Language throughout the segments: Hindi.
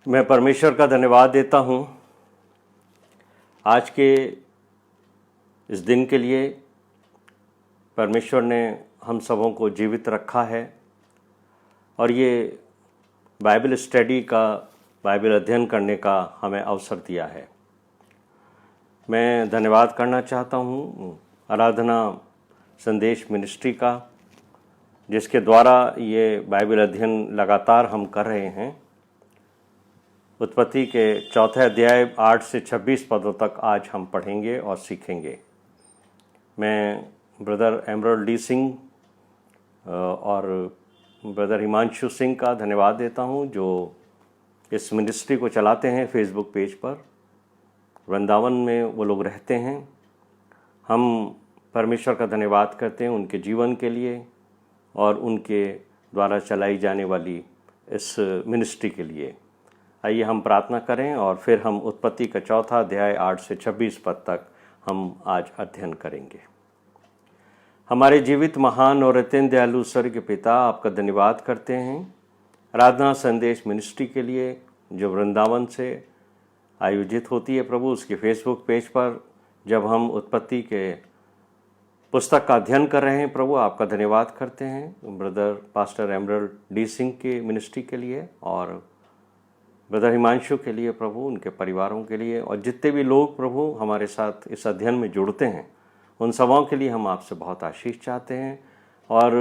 मैं परमेश्वर का धन्यवाद देता हूँ आज के इस दिन के लिए। परमेश्वर ने हम सबों को जीवित रखा है और ये बाइबल स्टडी का, बाइबल अध्ययन करने का हमें अवसर दिया है। मैं धन्यवाद करना चाहता हूँ आराधना संदेश मिनिस्ट्री का, जिसके द्वारा ये बाइबल अध्ययन लगातार हम कर रहे हैं। उत्पत्ति के 4 अध्याय 8 से 26 पदों तक आज हम पढ़ेंगे और सीखेंगे। मैं ब्रदर एमरल्ड डी सिंह और ब्रदर हिमांशु सिंह का धन्यवाद देता हूं, जो इस मिनिस्ट्री को चलाते हैं फेसबुक पेज पर। वृंदावन में वो लोग रहते हैं। हम परमेश्वर का धन्यवाद करते हैं उनके जीवन के लिए और उनके द्वारा चलाई जाने वाली इस मिनिस्ट्री के लिए। आइए हम प्रार्थना करें और फिर हम उत्पत्ति का 4 अध्याय 8 से 26 पद तक हम आज अध्ययन करेंगे। हमारे जीवित महान और अत्यंत दयालु स्वर्गीय पिता, आपका धन्यवाद करते हैं आराधना संदेश मिनिस्ट्री के लिए, जो वृंदावन से आयोजित होती है प्रभु। उसके फेसबुक पेज पर जब हम उत्पत्ति के पुस्तक का अध्ययन कर रहे हैं प्रभु, आपका धन्यवाद करते हैं brother pastor emerald D Singh के मिनिस्ट्री के लिए और ब्रदर हिमांशु के लिए प्रभु, उनके परिवारों के लिए और जितने भी लोग प्रभु हमारे साथ इस अध्ययन में जुड़ते हैं, उन सबों के लिए हम आपसे बहुत आशीष चाहते हैं और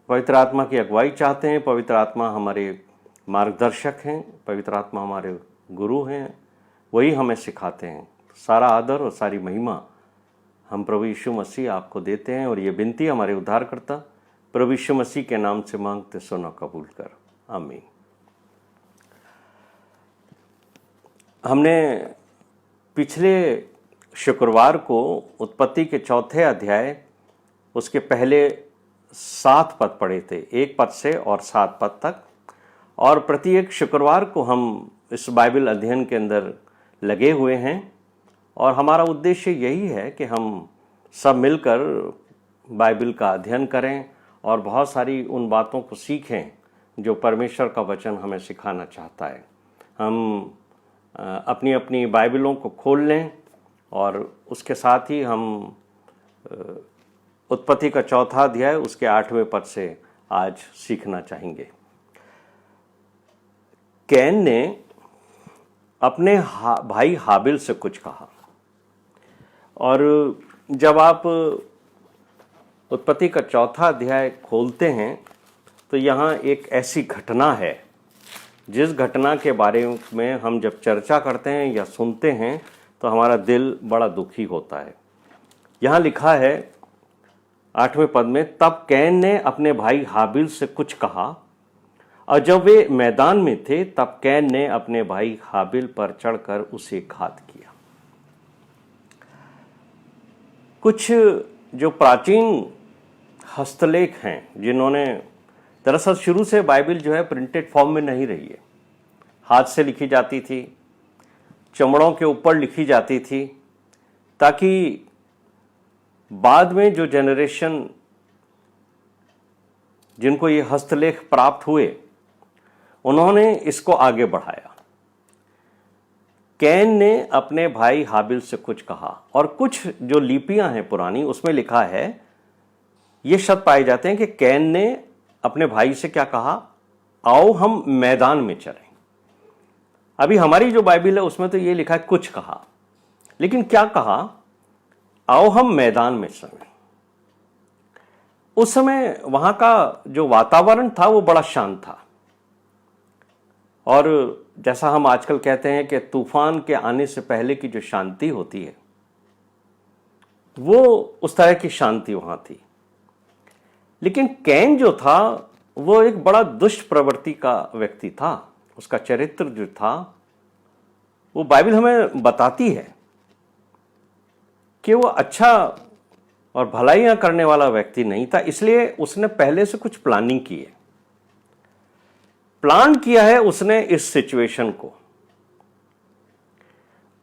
पवित्र आत्मा की अगुवाई चाहते हैं। पवित्र आत्मा हमारे मार्गदर्शक हैं, पवित्र आत्मा हमारे गुरु हैं, वही हमें सिखाते हैं। सारा आदर और सारी महिमा हम प्रभु यीशु मसीह आपको देते हैं और ये विनती हमारे उद्धारकर्ता प्रभु यीशु मसीह के नाम से मांगते सुनो कबूल कर, आमीन। हमने पिछले शुक्रवार को उत्पत्ति के 4 अध्याय उसके पहले 7 पद पढ़े थे, 1 पद से और 7 पद तक। और प्रत्येक शुक्रवार को हम इस बाइबल अध्ययन के अंदर लगे हुए हैं और हमारा उद्देश्य यही है कि हम सब मिलकर बाइबल का अध्ययन करें और बहुत सारी उन बातों को सीखें जो परमेश्वर का वचन हमें सिखाना चाहता है। हम अपनी अपनी बाइबलों को खोल लें और उसके साथ ही हम उत्पत्ति का 4 अध्याय उसके 8वें पद से आज सीखना चाहेंगे। कैन ने अपने भाई हाबिल से कुछ कहा। और जब आप उत्पत्ति का 4 अध्याय खोलते हैं तो यहाँ एक ऐसी घटना है जिस घटना के बारे में हम जब चर्चा करते हैं या सुनते हैं तो हमारा दिल बड़ा दुखी होता है। यहाँ लिखा है 8वें पद में, तब कैन ने अपने भाई हाबिल से कुछ कहा और जब वे मैदान में थे तब कैन ने अपने भाई हाबिल पर चढ़कर उसे घात किया। कुछ जो प्राचीन हस्तलेख हैं, जिन्होंने दरअसल शुरू से बाइबल जो है प्रिंटेड फॉर्म में नहीं रही है, हाथ से लिखी जाती थी, चमड़ों के ऊपर लिखी जाती थी, ताकि बाद में जो जनरेशन जिनको ये हस्तलेख प्राप्त हुए उन्होंने इसको आगे बढ़ाया। कैन ने अपने भाई हाबिल से कुछ कहा और कुछ जो लिपियां हैं पुरानी उसमें लिखा है, ये शब्द पाए जाते हैं कि कैन ने अपने भाई से क्या कहा, आओ हम मैदान में चलें। अभी हमारी जो बाइबल है उसमें तो ये लिखा है कुछ कहा, लेकिन क्या कहा, आओ हम मैदान में चलें। उस समय वहां का जो वातावरण था वो बड़ा शांत था और जैसा हम आजकल कहते हैं कि तूफान के आने से पहले की जो शांति होती है वो उस तरह की शांति वहां थी। लेकिन कैन जो था वो एक बड़ा दुष्ट प्रवृत्ति का व्यक्ति था। उसका चरित्र जो था वो बाइबल हमें बताती है कि वो अच्छा और भलाइयां करने वाला व्यक्ति नहीं था। इसलिए उसने पहले से कुछ प्लानिंग की है, प्लान किया है उसने इस सिचुएशन को।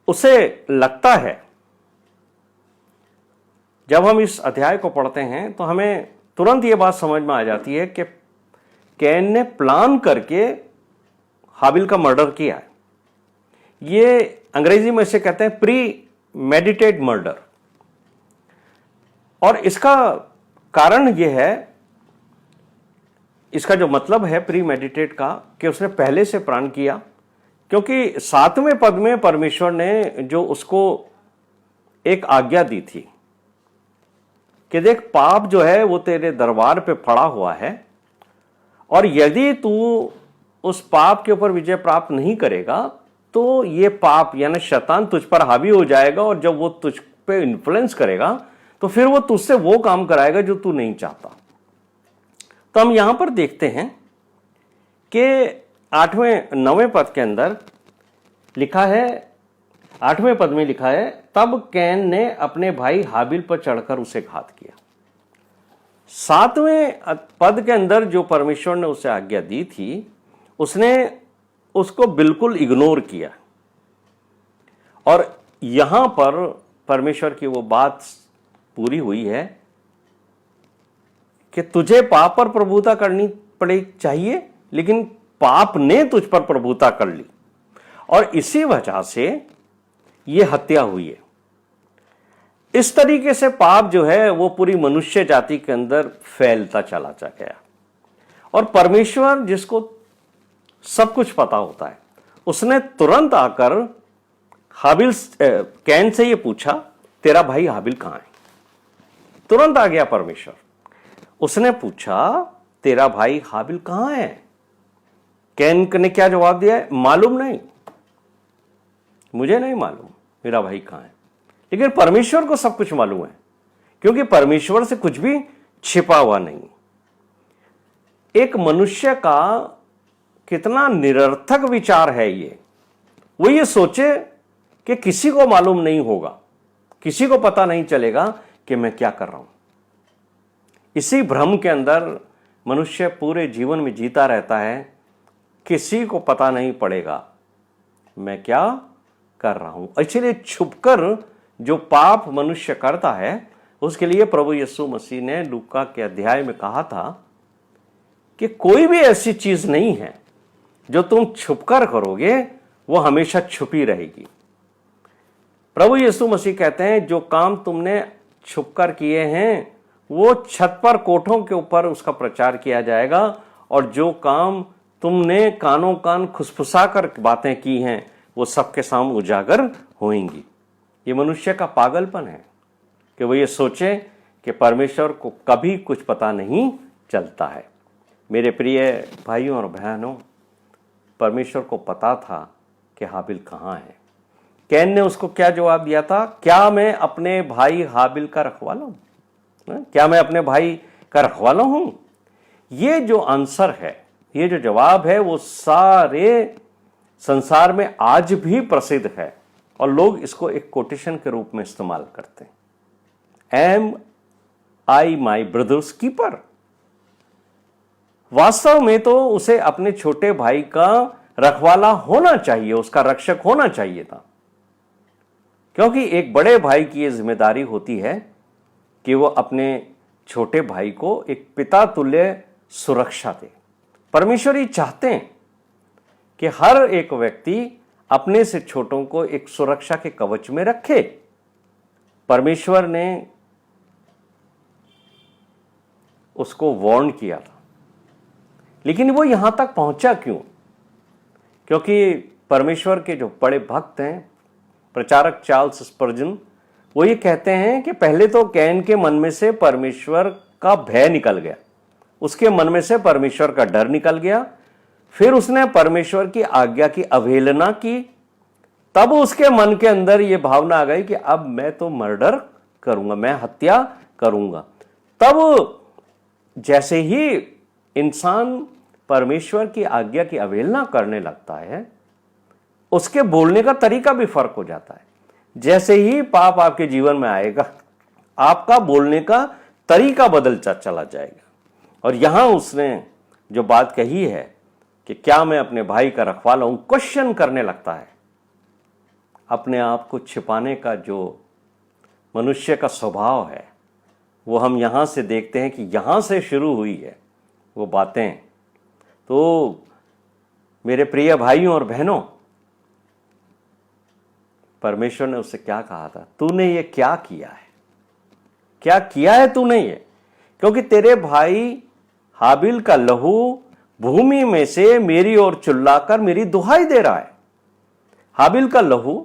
उसे लगता है, जब हम इस अध्याय को पढ़ते हैं तो हमें तुरंत ये बात समझ में आ जाती है कि कैन ने प्लान करके हाबिल का मर्डर किया है। ये अंग्रेजी में इसे कहते हैं प्री मेडिटेड मर्डर। और इसका कारण यह है, इसका जो मतलब है प्री मेडिटेट का, कि उसने पहले से प्रण किया। क्योंकि 7वें पद में परमेश्वर ने जो उसको एक आज्ञा दी थी कि देख, पाप जो है वो तेरे दरबार पे पड़ा हुआ है, और यदि तू उस पाप के ऊपर विजय प्राप्त नहीं करेगा तो ये पाप यानी शैतान तुझ पर हावी हो जाएगा, और जब वो तुझ पे इन्फ्लुएंस करेगा तो फिर वो तुझसे वो काम कराएगा जो तू नहीं चाहता। तो हम यहां पर देखते हैं कि 9वें पद के अंदर लिखा है, 8वें पद में लिखा है, तब कैन ने अपने भाई हाबिल पर चढ़कर उसे घात किया। 7वें पद के अंदर जो परमेश्वर ने उसे आज्ञा दी थी, उसने उसको बिल्कुल इग्नोर किया। और यहां पर परमेश्वर की वो बात पूरी हुई है कि तुझे पाप पर प्रभुता करनी पड़े चाहिए, लेकिन पाप ने तुझ पर प्रभुता कर ली, और इसी वजह से यह हत्या हुई है। इस तरीके से पाप जो है वो पूरी मनुष्य जाति के अंदर फैलता चला गया। और परमेश्वर, जिसको सब कुछ पता होता है, उसने तुरंत आकर कैन से ये पूछा, तेरा भाई हाबिल कहां है? तुरंत आ गया परमेश्वर। उसने पूछा, तेरा भाई हाबिल कहां है? कैन ने क्या जवाब दिया है? मालूम नहीं, मुझे नहीं मालूम मेरा भाई कहां है। लेकिन परमेश्वर को सब कुछ मालूम है, क्योंकि परमेश्वर से कुछ भी छिपा हुआ नहीं। एक मनुष्य का कितना निरर्थक विचार है ये, वो ये सोचे कि किसी को मालूम नहीं होगा, किसी को पता नहीं चलेगा कि मैं क्या कर रहा हूं। इसी भ्रम के अंदर मनुष्य पूरे जीवन में जीता रहता है, किसी को पता नहीं पड़ेगा मैं क्या कर रहा हूं। इसलिए छुपकर जो पाप मनुष्य करता है, उसके लिए प्रभु यीशु मसीह ने लूका के अध्याय में कहा था कि कोई भी ऐसी चीज नहीं है जो तुम छुपकर करोगे वो हमेशा छुपी रहेगी। प्रभु यीशु मसीह कहते हैं, जो काम तुमने छुपकर किए हैं वो छत पर कोठों के ऊपर उसका प्रचार किया जाएगा, और जो काम तुमने कानों कान खुसफुसा कर बातें की हैं वो सबके सामने उजागर होंगी। ये मनुष्य का पागलपन है कि वो ये सोचे कि परमेश्वर को कभी कुछ पता नहीं चलता है। मेरे प्रिय भाइयों और बहनों, परमेश्वर को पता था कि हाबिल कहाँ है। कैन ने उसको क्या जवाब दिया था? क्या मैं अपने भाई हाबिल का रखवाला हूं? क्या मैं अपने भाई का रखवाला हूं? ये जो आंसर है, ये जो जवाब है, वो सारे संसार में आज भी प्रसिद्ध है, और लोग इसको एक कोटेशन के रूप में इस्तेमाल करते हैं। एम आई माई ब्रदर्स कीपर? वास्तव में तो उसे अपने छोटे भाई का रखवाला होना चाहिए, उसका रक्षक होना चाहिए था, क्योंकि एक बड़े भाई की यह जिम्मेदारी होती है कि वो अपने छोटे भाई को एक पिता तुल्य सुरक्षा दे। परमेश्वर ये चाहते हैं कि हर एक व्यक्ति अपने से छोटों को एक सुरक्षा के कवच में रखे। परमेश्वर ने उसको वार्न किया था, लेकिन वो यहां तक पहुंचा क्यों? क्योंकि परमेश्वर के जो बड़े भक्त हैं, प्रचारक चार्ल्स स्पर्जन, वो ये कहते हैं कि पहले तो कैन के मन में से परमेश्वर का भय निकल गया, उसके मन में से परमेश्वर का डर निकल गया, फिर उसने परमेश्वर की आज्ञा की अवहेलना की, तब उसके मन के अंदर यह भावना आ गई कि अब मैं तो मर्डर करूंगा, मैं हत्या करूंगा। तब जैसे ही इंसान परमेश्वर की आज्ञा की अवहेलना करने लगता है, उसके बोलने का तरीका भी फर्क हो जाता है। जैसे ही पाप आपके जीवन में आएगा, आपका बोलने का तरीका बदलता चला जाएगा। और यहां उसने जो बात कही है कि क्या मैं अपने भाई का रखवाला हूं, क्वेश्चन करने लगता है। अपने आप को छिपाने का जो मनुष्य का स्वभाव है, वो हम यहां से देखते हैं कि यहां से शुरू हुई है वो बातें। तो मेरे प्रिय भाइयों और बहनों, परमेश्वर ने उससे क्या कहा था, तूने ये क्या किया है, क्या किया है तूने ये, क्योंकि तेरे भाई हाबिल का लहू भूमि में से मेरी ओर चिल्लाकर मेरी दुहाई दे रहा है। हाबिल का लहू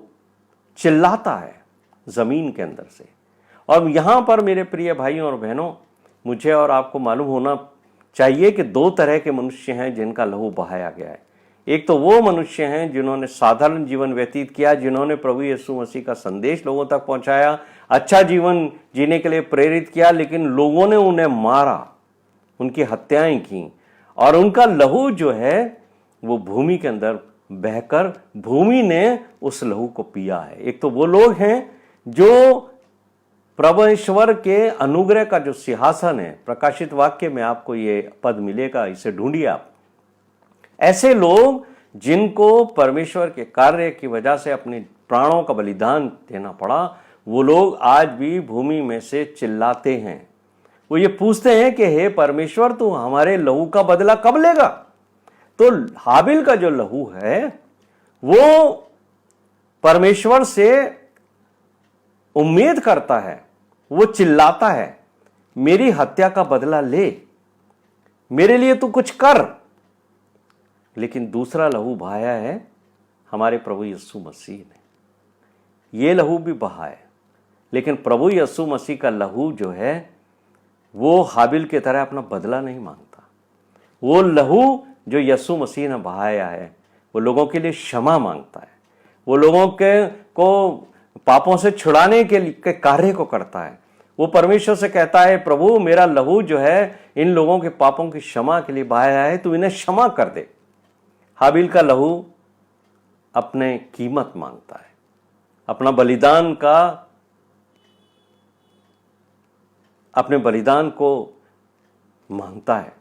चिल्लाता है जमीन के अंदर से। और यहां पर मेरे प्रिय भाइयों और बहनों, मुझे और आपको मालूम होना चाहिए कि दो तरह के मनुष्य हैं जिनका लहू बहाया गया है। एक तो वो मनुष्य हैं जिन्होंने साधारण जीवन व्यतीत किया, जिन्होंने प्रभु यीशु मसीह का संदेश लोगों तक पहुंचाया, अच्छा जीवन जीने के लिए प्रेरित किया, लेकिन लोगों ने उन्हें मारा, उनकी हत्याएं की, और उनका लहू जो है वो भूमि के अंदर बहकर भूमि ने उस लहू को पिया है। एक तो वो लोग हैं जो परमेश्वर के अनुग्रह का जो सिंहासन है, प्रकाशित वाक्य में आपको ये पद मिलेगा, इसे ढूंढिए आप। ऐसे लोग जिनको परमेश्वर के कार्य की वजह से अपने प्राणों का बलिदान देना पड़ा, वो लोग आज भी भूमि में से चिल्लाते हैं। वो ये पूछते हैं कि हे परमेश्वर, तू हमारे लहू का बदला कब लेगा। तो हाबिल का जो लहू है वो परमेश्वर से उम्मीद करता है, वो चिल्लाता है, मेरी हत्या का बदला ले, मेरे लिए तू कुछ कर। लेकिन दूसरा लहू बहाया है हमारे प्रभु यीशु मसीह ने। ये लहू भी बहा है, लेकिन प्रभु यीशु मसीह का लहू जो है वो हाबिल की तरह अपना बदला नहीं मांगता। वो लहू जो यीशु मसीह ने बहाया है वो लोगों के लिए क्षमा मांगता है, वो लोगों के को पापों से छुड़ाने के कार्य को करता है। वो परमेश्वर से कहता है, प्रभु मेरा लहू जो है इन लोगों के पापों की क्षमा के लिए बहाया है, तू इन्हें क्षमा कर दे। हाबिल का लहू अपने कीमत मांगता है, अपने बलिदान को मांगता है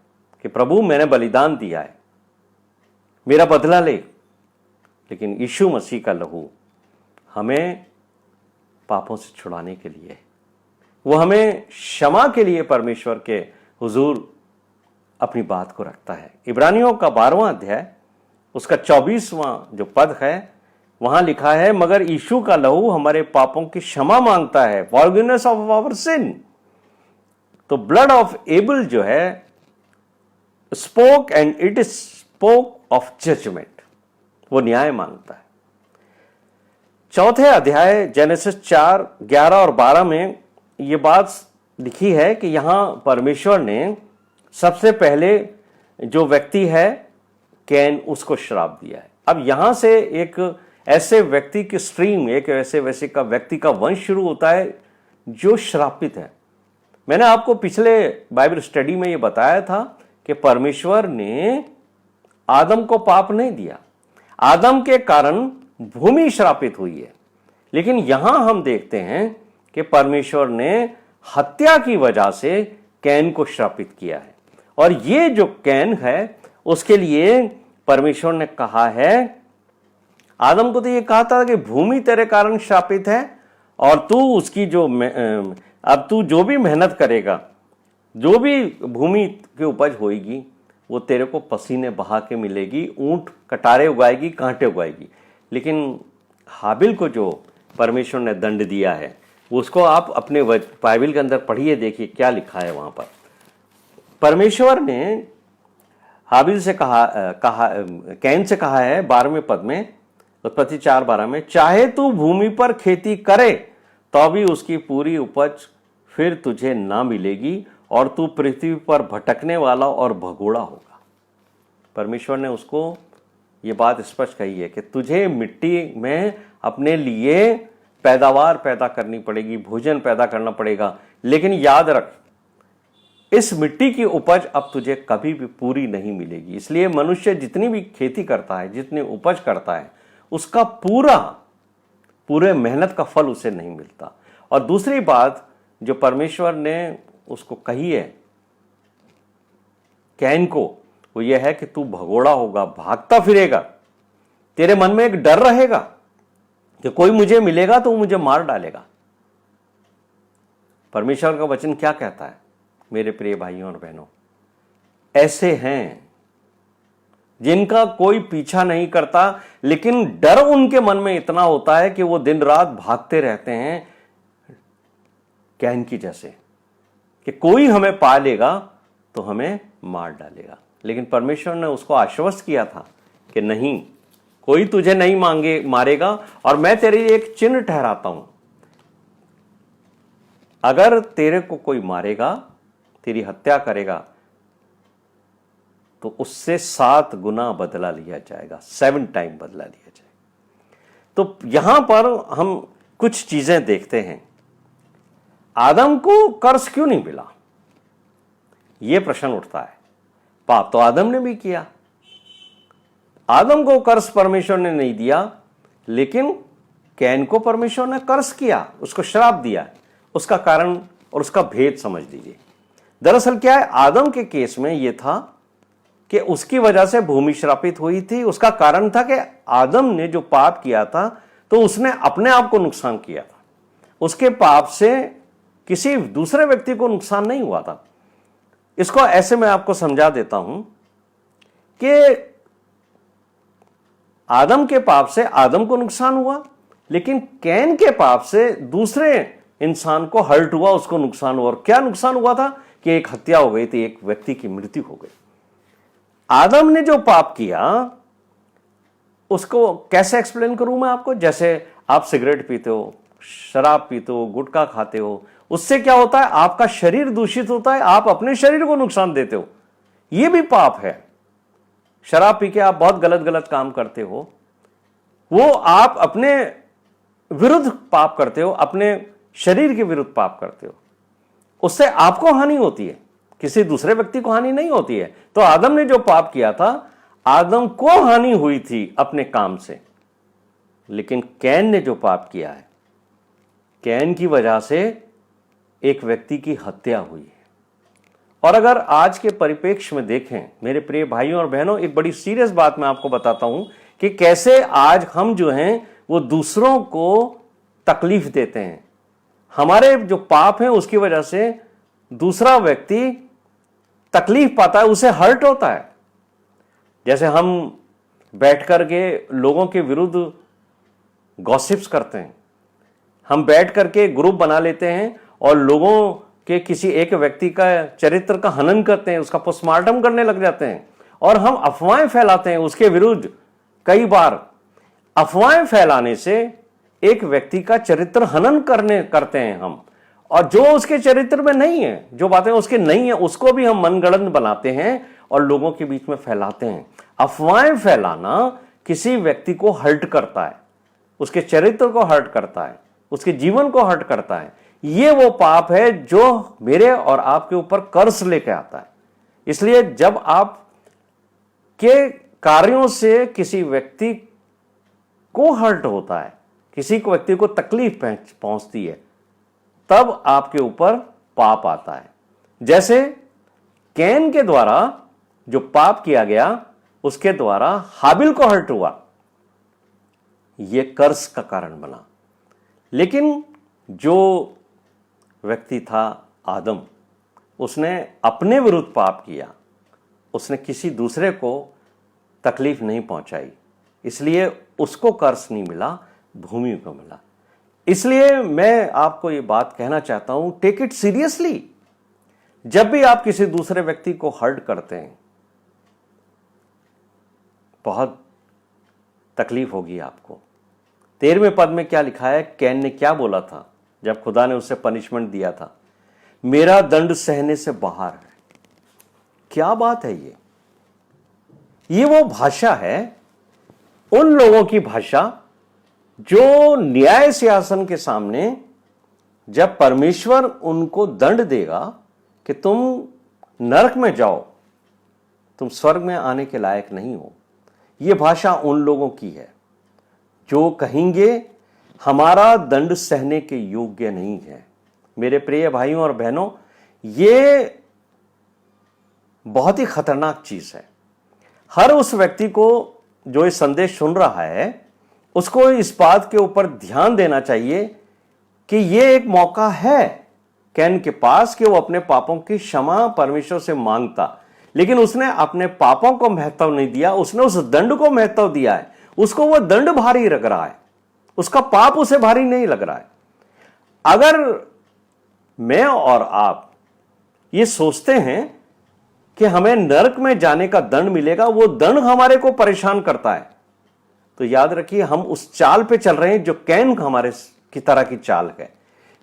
कि प्रभु मैंने बलिदान दिया है, मेरा बदला ले। लेकिन यीशु मसीह का लहू हमें पापों से छुड़ाने के लिए, वो हमें क्षमा के लिए परमेश्वर के हुजूर अपनी बात को रखता है। इब्रानियों का 12वां अध्याय उसका 24वां जो पद है वहां लिखा है, मगर यीशु का लहू हमारे पापों की क्षमा मांगता है, फॉरगिवनेस ऑफ आवर सिन। तो ब्लड ऑफ एबल जो है spoke and it spoke of judgement, वो न्याय मांगता है। चौथे अध्याय जेनेसिस 4, 11 और 12 में ये बात लिखी है कि यहां परमेश्वर ने सबसे पहले जो व्यक्ति है कैन, उसको श्राप दिया है। अब यहां से एक ऐसे व्यक्ति की स्ट्रीम, एक ऐसे वैसे का व्यक्ति का वंश शुरू होता है जो श्रापित है। मैंने आपको पिछले बाइबल स्टडी में ये बताया था कि परमेश्वर ने आदम को पाप नहीं दिया, आदम के कारण भूमि श्रापित हुई है। लेकिन यहां हम देखते हैं कि परमेश्वर ने हत्या की वजह से कैन को श्रापित किया है। और ये जो कैन है उसके लिए परमेश्वर ने कहा है, आदम को तो ये कहा था कि भूमि तेरे कारण श्रापित है और तू उसकी अब तू जो भी मेहनत करेगा, जो भी भूमि की उपज होगी वो तेरे को पसीने बहा के मिलेगी, ऊंट कटारे उगाएगी, कांटे उगाएगी। लेकिन हाबिल को जो परमेश्वर ने दंड दिया है उसको आप अपने बाइबल के अंदर पढ़िए, देखिए क्या लिखा है वहां पर। परमेश्वर ने हाबिल से कैन से कहा है 12वें पद में, उत्पत्ति 4:12 में, चाहे तू भूमि पर खेती करे तो भी उसकी पूरी उपज फिर तुझे ना मिलेगी और तू पृथ्वी पर भटकने वाला और भगोड़ा होगा। परमेश्वर ने उसको ये बात स्पष्ट कही है कि तुझे मिट्टी में अपने लिए पैदावार पैदा करनी पड़ेगी, भोजन पैदा करना पड़ेगा, लेकिन याद रख इस मिट्टी की उपज अब तुझे कभी भी पूरी नहीं मिलेगी। इसलिए मनुष्य जितनी भी खेती करता है, जितनी उपज करता है, उसका पूरे मेहनत का फल उसे नहीं मिलता। और दूसरी बात जो परमेश्वर ने उसको कही है कैन को, वो ये है कि तू भगोड़ा होगा, भागता फिरेगा, तेरे मन में एक डर रहेगा कि कोई मुझे मिलेगा तो मुझे मार डालेगा। परमेश्वर का वचन क्या कहता है मेरे प्रिय भाइयों और बहनों? ऐसे हैं जिनका कोई पीछा नहीं करता, लेकिन डर उनके मन में इतना होता है कि वो दिन रात भागते रहते हैं कैन की जैसे, कि कोई हमें पा लेगा तो हमें मार डालेगा। लेकिन परमेश्वर ने उसको आश्वस्त किया था कि नहीं, कोई तुझे नहीं मारेगा, और मैं तेरे लिए एक चिन्ह ठहराता हूं। अगर तेरे को कोई मारेगा, तेरी हत्या करेगा, तो उससे 7 गुना बदला लिया जाएगा, 7 टाइम बदला लिया जाएगा। तो यहां पर हम कुछ चीजें देखते हैं। आदम को कर्ज क्यों नहीं मिला, यह प्रश्न उठता है। पाप तो आदम ने भी किया, आदम को कर्ज परमेश्वर ने नहीं दिया, लेकिन कैन को परमेश्वर ने कर्ज किया, उसको श्राप दिया। उसका कारण और उसका भेद समझ लीजिए। दरअसल क्या है, आदम के केस में यह था कि उसकी वजह से भूमि श्रापित हुई थी। उसका कारण था कि आदम ने जो पाप किया था, तो उसने अपने आप को नुकसान किया था। उसके पाप से किसी दूसरे व्यक्ति को नुकसान नहीं हुआ था। इसको ऐसे मैं आपको समझा देता हूं कि आदम के पाप से आदम को नुकसान हुआ, लेकिन कैन के पाप से दूसरे इंसान को हर्ट हुआ, उसको नुकसान हुआ। और क्या नुकसान हुआ था कि एक हत्या हो गई थी, एक व्यक्ति की मृत्यु हो गई। आदम ने जो पाप किया, उसको कैसे एक्सप्लेन करूं मैं आपको। जैसे आप सिगरेट पीते हो, शराब पीते हो, गुटखा खाते हो, उससे क्या होता है, आपका शरीर दूषित होता है, आप अपने शरीर को नुकसान देते हो। यह भी पाप है। शराब पी के आप बहुत गलत गलत काम करते हो, वो आप अपने विरुद्ध पाप करते हो, अपने शरीर के विरुद्ध पाप करते हो। उससे आपको हानि होती है, किसी दूसरे व्यक्ति को हानि नहीं होती है। तो आदम ने जो पाप किया था, आदम को हानि हुई थी अपने काम से, लेकिन कैन ने जो पाप किया है, कैन की वजह से एक व्यक्ति की हत्या हुई है। और अगर आज के परिप्रेक्ष्य में देखें मेरे प्रिय भाइयों और बहनों, एक बड़ी सीरियस बात मैं आपको बताता हूं कि कैसे आज हम जो हैं वो दूसरों को तकलीफ देते हैं। हमारे जो पाप हैं उसकी वजह से दूसरा व्यक्ति तकलीफ पाता है, उसे हर्ट होता है। जैसे हम बैठ करके लोगों के विरुद्ध गॉसिप्स करते हैं, हम बैठ करके ग्रुप बना लेते हैं और लोगों के किसी एक व्यक्ति का चरित्र का हनन करते हैं, उसका पोस्टमार्टम करने लग जाते हैं, और हम अफवाहें फैलाते हैं उसके विरुद्ध। कई बार अफवाहें फैलाने से एक व्यक्ति का चरित्र हनन करते हैं हम, और जो उसके चरित्र में नहीं है, जो बातें उसके नहीं है, उसको भी हम मनगढ़ंत बनाते हैं और लोगों के बीच में फैलाते हैं। अफवाहें फैलाना किसी व्यक्ति को हर्ट करता है, उसके चरित्र को हर्ट करता है, उसके जीवन को हर्ट करता है। ये वो पाप है जो मेरे और आपके ऊपर कर्ज लेके आता है। इसलिए जब आप के कार्यों से किसी व्यक्ति को हर्ट होता है, किसी को व्यक्ति को तकलीफ पहुंचती है, तब आपके ऊपर पाप आता है। जैसे कैन के द्वारा जो पाप किया गया, उसके द्वारा हाबिल को हर्ट हुआ, यह कर्ज का कारण बना। लेकिन जो व्यक्ति था आदम, उसने अपने विरुद्ध पाप किया, उसने किसी दूसरे को तकलीफ नहीं पहुंचाई, इसलिए उसको कर्ज नहीं मिला, भूमि को मिला। इसलिए मैं आपको ये बात कहना चाहता हूं, टेक इट सीरियसली। जब भी आप किसी दूसरे व्यक्ति को हर्ट करते हैं, बहुत तकलीफ होगी आपको। 13वें पद में क्या लिखा है, कैन ने क्या बोला था जब खुदा ने उसे पनिशमेंट दिया था, मेरा दंड सहने से बाहर है। क्या बात है ये वो भाषा है उन लोगों की भाषा जो न्याय सिंहासन के सामने जब परमेश्वर उनको दंड देगा कि तुम नरक में जाओ, तुम स्वर्ग में आने के लायक नहीं हो। यह भाषा उन लोगों की है जो कहेंगे हमारा दंड सहने के योग्य नहीं है। मेरे प्रिय भाइयों और बहनों, यह बहुत ही खतरनाक चीज है। हर उस व्यक्ति को जो इस संदेश सुन रहा है, उसको इस बात के ऊपर ध्यान देना चाहिए कि यह एक मौका है कैन के पास कि वो अपने पापों की क्षमा परमेश्वर से मांगता। लेकिन उसने अपने पापों को महत्व नहीं दिया, उसने उस दंड को महत्व दिया है। उसको वो दंड भारी लग रहा है, उसका पाप उसे भारी नहीं लग रहा है। अगर मैं और आप ये सोचते हैं कि हमें नरक में जाने का दंड मिलेगा, वो दंड हमारे को परेशान करता है, तो याद रखिए हम उस चाल पे चल रहे हैं जो कैन हमारे की तरह की चाल है।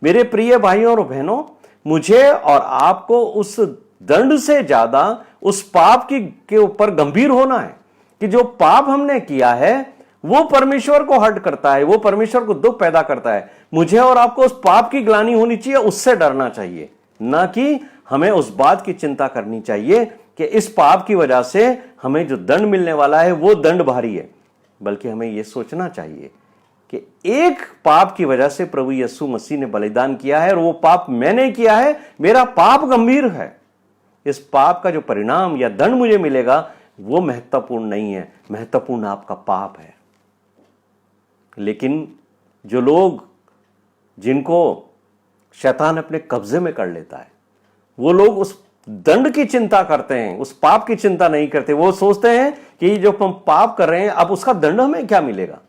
मेरे प्रिय भाइयों और बहनों, मुझे और आपको उस दंड से ज्यादा उस पाप के ऊपर गंभीर होना है कि जो पाप हमने किया है वो परमेश्वर को हर्ट करता है, वो परमेश्वर को दुख पैदा करता है। मुझे और आपको उस पाप की ग्लानि होनी चाहिए, उससे डरना चाहिए, ना कि हमें उस बात की चिंता करनी चाहिए कि इस पाप की वजह से हमें जो दंड मिलने वाला है वो दंड भारी है। बल्कि हमें यह सोचना चाहिए कि एक पाप की वजह से प्रभु यीशु मसीह ने बलिदान किया है और वो पाप मैंने किया है, मेरा पाप गंभीर है। इस पाप का जो परिणाम या दंड मुझे मिलेगा वो महत्वपूर्ण नहीं है, महत्वपूर्ण आपका पाप है। लेकिन जो लोग जिनको शैतान अपने कब्जे में कर लेता है, वो लोग उस दंड की चिंता करते हैं, उस पाप की चिंता नहीं करते। वो सोचते हैं कि जो हम पाप कर रहे हैं अब उसका दंड हमें क्या मिलेगा।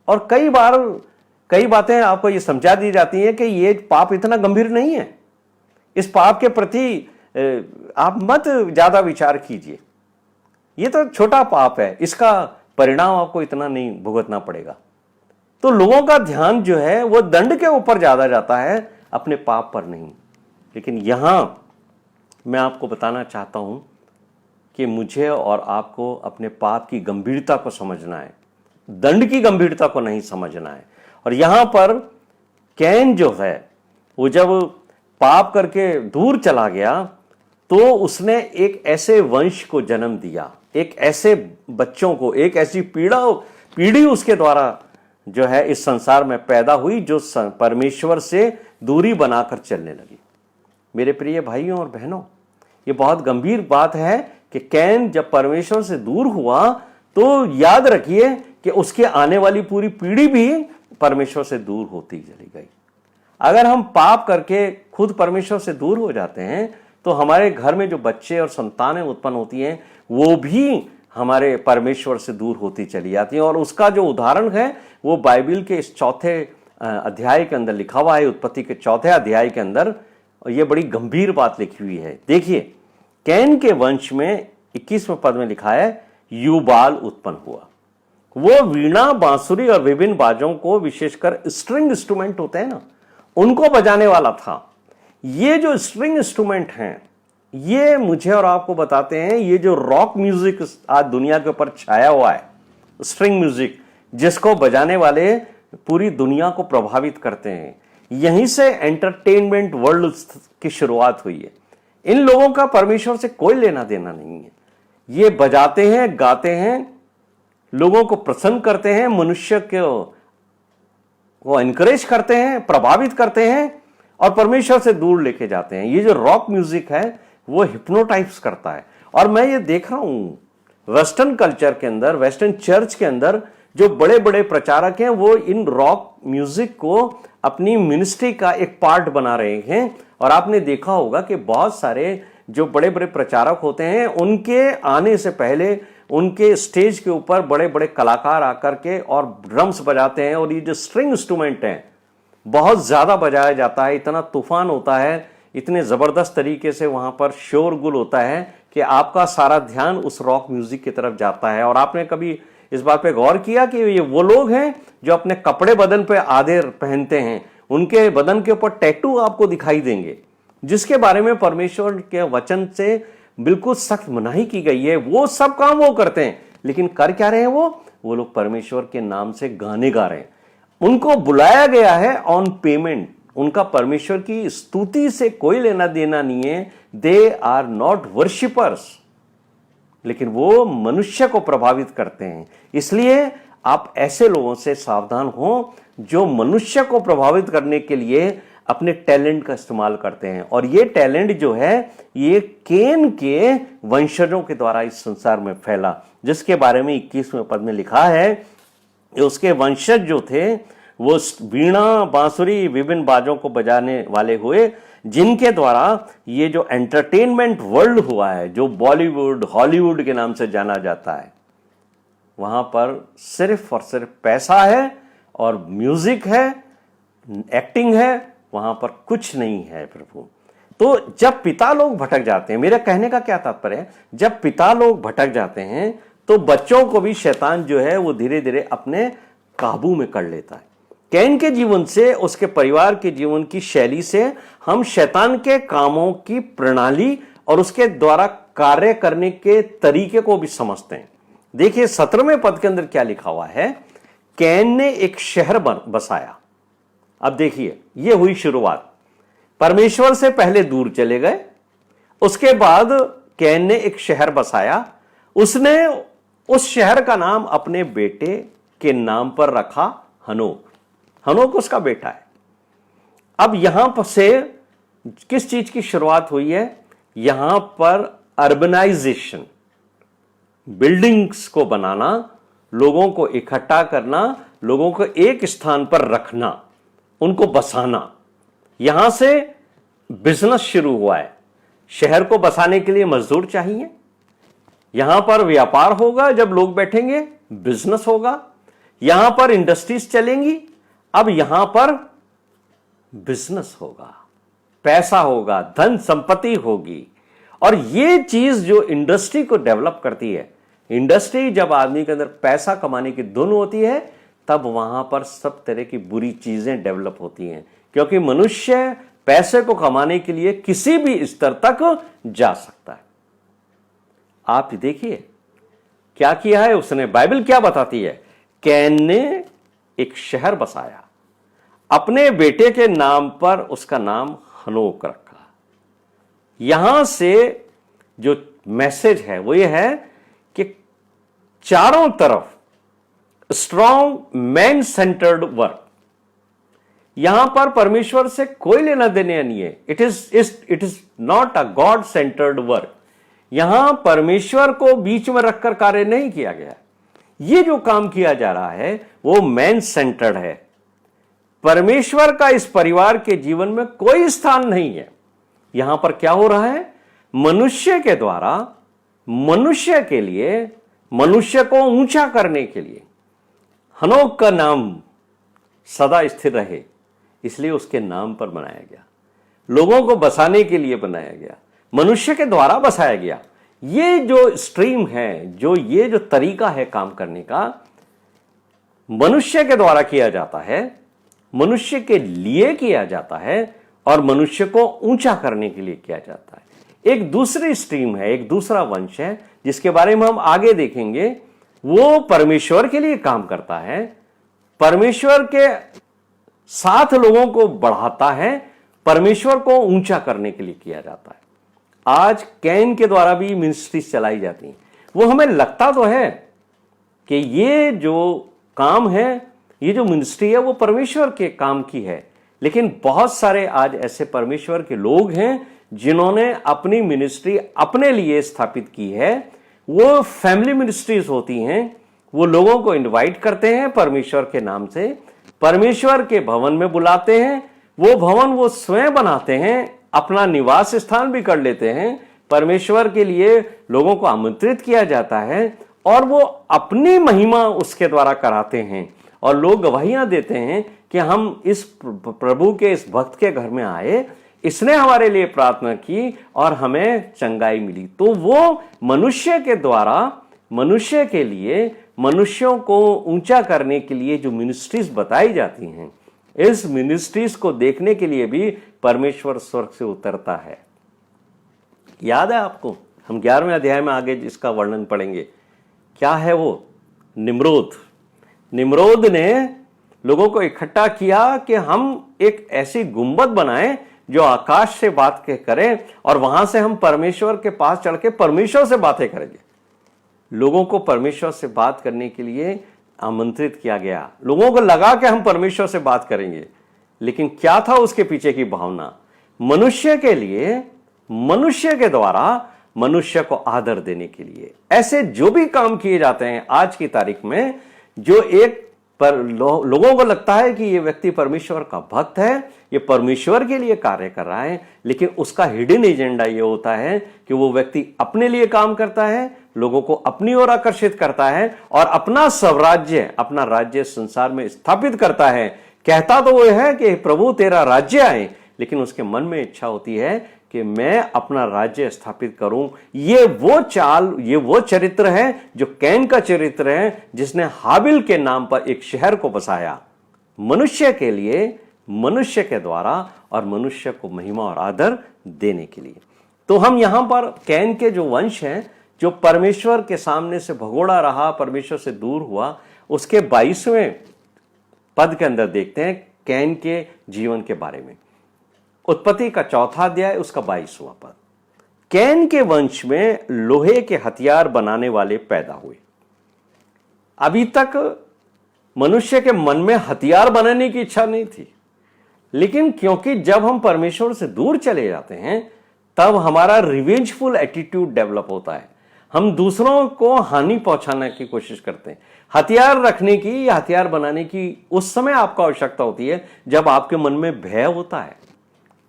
और कई बार कई बातें आपको ये समझा दी जाती हैं कि ये पाप इतना गंभीर नहीं है, इस पाप के प्रति आप मत ज्यादा विचार कीजिए, ये तो छोटा पाप है, इसका परिणाम आपको इतना नहीं भुगतना पड़ेगा। तो लोगों का ध्यान जो है वो दंड के ऊपर ज्यादा जाता है, अपने पाप पर नहीं। लेकिन यहां मैं आपको बताना चाहता हूं कि मुझे और आपको अपने पाप की गंभीरता को समझना है, दंड की गंभीरता को नहीं समझना है। और यहां पर कैन जो है वो जब पाप करके दूर चला गया तो उसने एक ऐसे वंश को जन्म दिया, एक ऐसे बच्चों को, एक ऐसी पीढ़ी उसके द्वारा जो है इस संसार में पैदा हुई जो परमेश्वर से दूरी बनाकर चलने लगी। मेरे प्रिय भाइयों और बहनों, ये बहुत गंभीर बात है कि कैन जब परमेश्वर से दूर हुआ तो याद रखिए कि उसके आने वाली पूरी पीढ़ी भी परमेश्वर से दूर होती चली गई। अगर हम पाप करके खुद परमेश्वर से दूर हो जाते हैं तो हमारे घर में जो बच्चे और संतानें उत्पन्न होती हैं वो भी हमारे परमेश्वर से दूर होती चली जाती हैं। और उसका जो उदाहरण है वो बाइबल के इस चौथे अध्याय के अंदर लिखा हुआ है, उत्पत्ति के चौथे अध्याय के अंदर। और ये बड़ी गंभीर बात लिखी हुई है। देखिए, कैन के वंश में 21वें पद में लिखा है यूबाल उत्पन्न हुआ। वो वीणा, बांसुरी और विभिन्न बाजों को, विशेषकर स्ट्रिंग इंस्ट्रूमेंट होते हैं ना, उनको बजाने वाला था। ये जो स्ट्रिंग इंस्ट्रूमेंट हैं ये मुझे और आपको बताते हैं ये जो रॉक म्यूजिक आज दुनिया के ऊपर छाया हुआ है, स्ट्रिंग म्यूजिक, जिसको बजाने वाले पूरी दुनिया को प्रभावित करते हैं, यहीं से एंटरटेनमेंट वर्ल्ड की शुरुआत हुई है। इन लोगों का परमेश्वर से कोई लेना देना नहीं है। ये बजाते हैं, गाते हैं, लोगों को प्रसन्न करते हैं, मनुष्य को एनकरेज करते हैं, प्रभावित करते हैं और परमेश्वर से दूर लेके जाते हैं। ये जो रॉक म्यूजिक है वो हिप्नोटाइज करता है। और मैं ये देख रहा हूं वेस्टर्न कल्चर के अंदर, वेस्टर्न चर्च के अंदर जो बड़े बड़े प्रचारक हैं वो इन रॉक म्यूजिक को अपनी मिनिस्ट्री का एक पार्ट बना रहे हैं। और आपने देखा होगा कि बहुत सारे जो बड़े बड़े प्रचारक होते हैं उनके आने से पहले उनके स्टेज के ऊपर बड़े बड़े कलाकार आकर के और ड्रम्स बजाते हैं। और ये जो स्ट्रिंग इंस्ट्रूमेंट हैं बहुत ज्यादा बजाया जाता है, इतना तूफान होता है, इतने जबरदस्त तरीके से वहां पर शोरगुल होता है कि आपका सारा ध्यान उस रॉक म्यूजिक की तरफ जाता है। और आपने कभी इस बात पे गौर किया कि ये वो लोग हैं जो अपने कपड़े बदन पे आधे पहनते हैं, उनके बदन के ऊपर टैटू आपको दिखाई देंगे, जिसके बारे में परमेश्वर के वचन से बिल्कुल सख्त मनाही की गई है। वो सब काम वो करते हैं, लेकिन कर क्या रहे हैं वो लोग परमेश्वर के नाम से गाने गा रहे हैं। उनको बुलाया गया है ऑन पेमेंट, उनका परमेश्वर की स्तुति से कोई लेना देना नहीं है। दे आर नॉट वर्शिपर्स, लेकिन वो मनुष्य को प्रभावित करते हैं। इसलिए आप ऐसे लोगों से सावधान हो जो मनुष्य को प्रभावित करने के लिए अपने टैलेंट का इस्तेमाल करते हैं। और ये टैलेंट जो है ये कैन के वंशजों के द्वारा इस संसार में फैला, जिसके बारे में 21वें पद में लिखा है कि उसके वंशज जो थे वो वीणा, बांसुरी, विभिन्न बाजों को बजाने वाले हुए। जिनके द्वारा ये जो एंटरटेनमेंट वर्ल्ड हुआ है, जो बॉलीवुड हॉलीवुड के नाम से जाना जाता है, वहां पर सिर्फ और सिर्फ पैसा है और म्यूजिक है, एक्टिंग है, वहां पर कुछ नहीं है प्रभु। तो जब पिता लोग भटक जाते हैं, मेरा कहने का क्या तात्पर्य है, जब पिता लोग भटक जाते हैं तो बच्चों को भी शैतान जो है वो धीरे धीरे अपने काबू में कर लेता है। कैन के जीवन से, उसके परिवार के जीवन की शैली से हम शैतान के कामों की प्रणाली और उसके द्वारा कार्य करने के तरीके को भी समझते हैं। देखिए 17वें पद के अंदर क्या लिखा हुआ है, कैन ने एक शहर बसाया। अब देखिए ये हुई शुरुआत, परमेश्वर से पहले दूर चले गए, उसके बाद कैन ने एक शहर बसाया। उसने उस शहर का नाम अपने बेटे के नाम पर रखा हनोक। हनोक उसका बेटा है। अब यहां पर से किस चीज की शुरुआत हुई है, यहां पर अर्बनाइजेशन, बिल्डिंग्स को बनाना, लोगों को इकट्ठा करना, लोगों को एक स्थान पर रखना, उनको बसाना, यहां से बिजनेस शुरू हुआ है। शहर को बसाने के लिए मजदूर चाहिए, यहां पर व्यापार होगा, जब लोग बैठेंगे बिजनेस होगा, यहां पर इंडस्ट्रीज चलेंगी, अब यहां पर बिजनेस होगा, पैसा होगा, धन संपत्ति होगी। और ये चीज जो इंडस्ट्री को डेवलप करती है, इंडस्ट्री जब आदमी के अंदर पैसा कमाने की धुन होती है, तब वहां पर सब तरह की बुरी चीजें डेवलप होती हैं, क्योंकि मनुष्य पैसे को कमाने के लिए किसी भी स्तर तक जा सकता है। आप देखिए क्या किया है उसने, बाइबल क्या बताती है, कैन ने एक शहर बसाया, अपने बेटे के नाम पर उसका नाम हनोक रखा। यहां से जो मैसेज है वो ये है कि चारों तरफ स्ट्रॉन्ग मैन सेंटर्ड वर्क, यहां पर परमेश्वर से कोई लेना देने नहीं है। It is not a God centred work. यहां परमेश्वर को बीच में रखकर कार्य नहीं किया गया। ये जो काम किया जा रहा है वो मैन सेंटर्ड है। परमेश्वर का इस परिवार के जीवन में कोई स्थान नहीं है। यहां पर क्या हो रहा है, मनुष्य के द्वारा मनुष्य के लिए, मनुष्य को ऊंचा करने के लिए हनोक का नाम सदा स्थिर रहे, इसलिए उसके नाम पर बनाया गया, लोगों को बसाने के लिए बनाया गया, मनुष्य के द्वारा बसाया गया। ये जो स्ट्रीम है, जो ये जो तरीका है काम करने का, मनुष्य के द्वारा किया जाता है, मनुष्य के लिए किया जाता है और मनुष्य को ऊंचा करने के लिए किया जाता है। एक दूसरी स्ट्रीम है, एक दूसरा वंश है जिसके बारे में हम आगे देखेंगे। वो परमेश्वर के लिए काम करता है, परमेश्वर के साथ लोगों को बढ़ाता है, परमेश्वर को ऊंचा करने के लिए किया जाता है। आज कैन के द्वारा भी मिनिस्ट्रीज चलाई जाती हैं। वो हमें लगता तो है कि ये जो काम है, ये जो मिनिस्ट्री है वो परमेश्वर के काम की है, लेकिन बहुत सारे आज ऐसे परमेश्वर के लोग हैं जिन्होंने अपनी मिनिस्ट्री अपने लिए स्थापित की है। वो फैमिली मिनिस्ट्रीज होती हैं, वो लोगों को इनवाइट करते हैं परमेश्वर के नाम से, परमेश्वर के भवन में बुलाते हैं, वो भवन वो स्वयं बनाते हैं, अपना निवास स्थान भी कर लेते हैं, परमेश्वर के लिए लोगों को आमंत्रित किया जाता है और वो अपनी महिमा उसके द्वारा कराते हैं और लोग गवाहियां देते हैं कि हम इस प्रभु के, इस भक्त के घर में आए, इसने हमारे लिए प्रार्थना की और हमें चंगाई मिली। तो वो मनुष्य के द्वारा, मनुष्य के लिए, मनुष्यों को ऊंचा करने के लिए जो मिनिस्ट्रीज बताई जाती हैं, इस मिनिस्ट्रीज को देखने के लिए भी परमेश्वर स्वर्ग से उतरता है। याद है आपको, हम 11वें अध्याय में आगे इसका वर्णन पढ़ेंगे। क्या है वो, निम्रोद। निम्रोद ने लोगों को इकट्ठा किया कि हम एक ऐसी गुंबद बनाएं जो आकाश से बात करें और वहां से हम परमेश्वर के पास चढ़ के परमेश्वर से बातें करेंगे। लोगों को परमेश्वर से बात करने के लिए आमंत्रित किया गया। लोगों को लगा कि हम परमेश्वर से बात करेंगे, लेकिन क्या था उसके पीछे की भावना, मनुष्य के लिए, मनुष्य के द्वारा मनुष्य को आदर देने के लिए। ऐसे जो भी काम किए जाते हैं आज की तारीख में, जो एक पर लोगों को लगता है कि ये व्यक्ति परमेश्वर का भक्त है, ये परमेश्वर के लिए कार्य कर रहा है, लेकिन उसका हिडन एजेंडा ये होता है कि वो व्यक्ति अपने लिए काम करता है, लोगों को अपनी ओर आकर्षित करता है और अपना स्वराज्य, अपना राज्य संसार में स्थापित करता है। कहता तो वो है कि प्रभु तेरा राज्य आए, लेकिन उसके मन में इच्छा होती है कि मैं अपना राज्य स्थापित करूं। ये वो चाल, ये वो चरित्र है जो कैन का चरित्र है, जिसने हाबिल के नाम पर एक शहर को बसाया मनुष्य के लिए, मनुष्य के द्वारा, और मनुष्य को महिमा और आदर देने के लिए। तो हम यहां पर कैन के जो वंश हैं, जो परमेश्वर के सामने से भगोड़ा रहा, परमेश्वर से दूर हुआ, उसके 22वें पद के अंदर देखते हैं कैन के जीवन के बारे में। उत्पत्ति का 4वां अध्याय उसका 22वां पद। कैन के वंश में लोहे के हथियार बनाने वाले पैदा हुए। अभी तक मनुष्य के मन में हथियार बनाने की इच्छा नहीं थी, लेकिन क्योंकि जब हम परमेश्वर से दूर चले जाते हैं तब हमारा रिवेंजफुल एटीट्यूड डेवलप होता है। हम दूसरों को हानि पहुंचाने की कोशिश करते हैं। हथियार रखने की या हथियार बनाने की उस समय आपको आवश्यकता होती है जब आपके मन में भय होता है।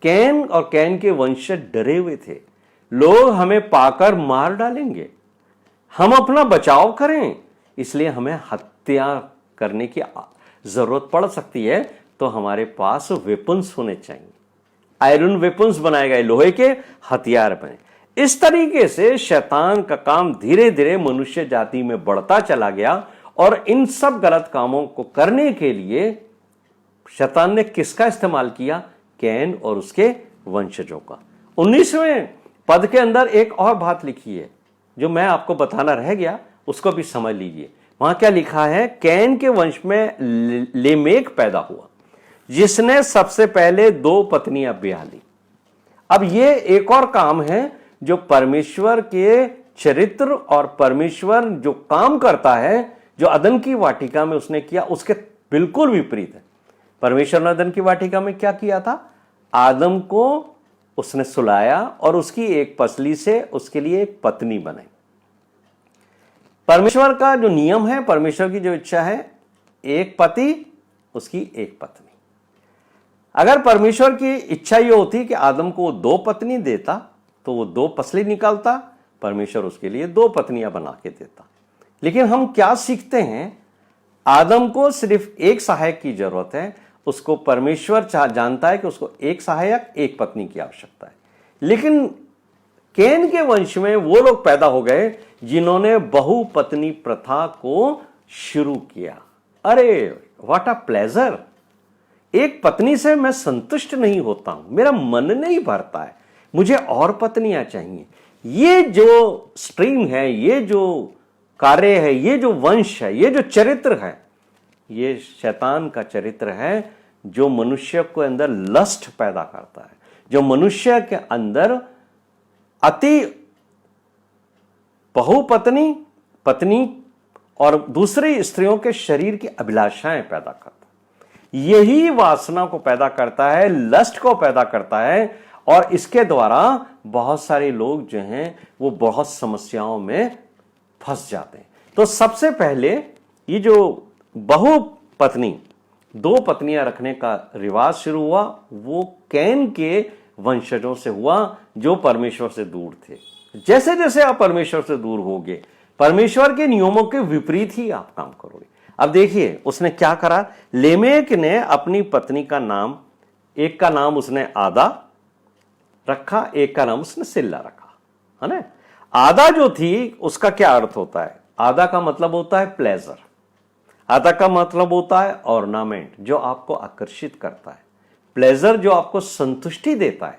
कैन और कैन के वंशज डरे हुए थे, लोग हमें पाकर मार डालेंगे, हम अपना बचाव करें, इसलिए हमें हत्या करने की जरूरत पड़ सकती है, तो हमारे पास वेपन्स होने चाहिए। आयरन वेपन्स बनाए गए, लोहे के हथियार बने। इस तरीके से शैतान का काम धीरे धीरे मनुष्य जाति में बढ़ता चला गया और इन सब गलत कामों को करने के लिए शैतान ने किसका इस्तेमाल किया? कैन और उसके वंशजों का। 19वें पद के अंदर एक और बात लिखी है जो मैं आपको बताना रह गया, उसको भी समझ लीजिए। वहां क्या लिखा है? कैन के वंश में लेमेक पैदा हुआ, जिसने सबसे पहले 2 पत्नियां ब्याह ली। अब ये एक और काम है जो परमेश्वर के चरित्र और परमेश्वर जो काम करता है, जो अदन की वाटिका में उसने किया, उसके बिल्कुल विपरीत है। परमेश्वर ने अदन की वाटिका में क्या किया था? आदम को उसने सुलाया और उसकी एक पसली से उसके लिए एक पत्नी बनाई। परमेश्वर का जो नियम है, परमेश्वर की जो इच्छा है, एक पति उसकी एक पत्नी। अगर परमेश्वर की इच्छा ये होती कि आदम को 2 पत्नी देता तो वो 2 पसली निकालता, परमेश्वर उसके लिए 2 पत्नियां बना के देता। लेकिन हम क्या सीखते हैं? आदम को सिर्फ एक सहायक की जरूरत है। उसको परमेश्वर जानता है कि उसको एक सहायक, एक पत्नी की आवश्यकता है। लेकिन कैन के वंश में वो लोग पैदा हो गए जिन्होंने बहुपत्नी प्रथा को शुरू किया। अरे व्हाट अ प्लेजर! एक पत्नी से मैं संतुष्ट नहीं होता हूं, मेरा मन नहीं भरता है, मुझे और पत्नियां चाहिए। ये जो स्ट्रीम है, ये जो कार्य है, ये जो वंश है, ये जो चरित्र है, ये शैतान का चरित्र है जो मनुष्य के अंदर लस्ट पैदा करता है, जो मनुष्य के अंदर अति बहुपत्नी, पत्नी और दूसरी स्त्रियों के शरीर की अभिलाषाएं पैदा करता है। यही वासना को पैदा करता है, लस्ट को पैदा करता है, और इसके द्वारा बहुत सारे लोग जो हैं वो बहुत समस्याओं में फंस जाते हैं। तो सबसे पहले ये जो बहुपत्नी, 2 पत्नियां रखने का रिवाज शुरू हुआ, वो कैन के वंशजों से हुआ जो परमेश्वर से दूर थे। जैसे जैसे आप परमेश्वर से दूर होगे, परमेश्वर के नियमों के विपरीत ही आप काम करोगे। अब देखिए उसने क्या करा। लेमेक ने अपनी पत्नी का नाम, एक का नाम उसने आदा रखा, एक का नाम उसने सिल्ला रखा, है ना। आदा जो थी उसका क्या अर्थ होता है? आदा का मतलब होता है प्लेजर, आदा का मतलब होता है ऑर्नामेंट, जो आपको आकर्षित करता है, प्लेजर जो आपको संतुष्टि देता है।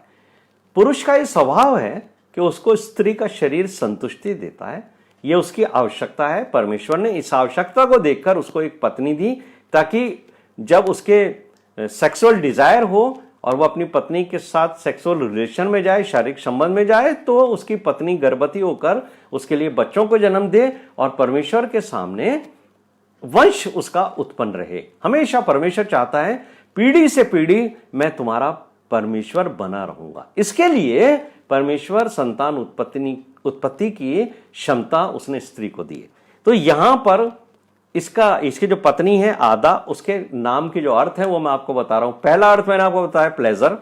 पुरुष का ये स्वभाव है कि उसको स्त्री का शरीर संतुष्टि देता है, ये उसकी आवश्यकता है। परमेश्वर ने इस आवश्यकता को देखकर उसको एक पत्नी दी, ताकि जब उसके सेक्सुअल डिजायर हो और वो अपनी पत्नी के साथ सेक्सुअल रिलेशन में जाए, शारीरिक संबंध में जाए, तो उसकी पत्नी गर्भवती होकर उसके लिए बच्चों को जन्म दे और परमेश्वर के सामने वंश उसका उत्पन्न रहे। हमेशा परमेश्वर चाहता है पीढ़ी से पीढ़ी मैं तुम्हारा परमेश्वर बना रहूंगा। इसके लिए परमेश्वर संतान उत्पत्ति की क्षमता उसने स्त्री को दी है। तो यहां पर इसकी जो पत्नी है आदा, उसके नाम की जो अर्थ है वो मैं आपको बता रहा हूं। पहला अर्थ मैंने आपको बताया प्लेजर,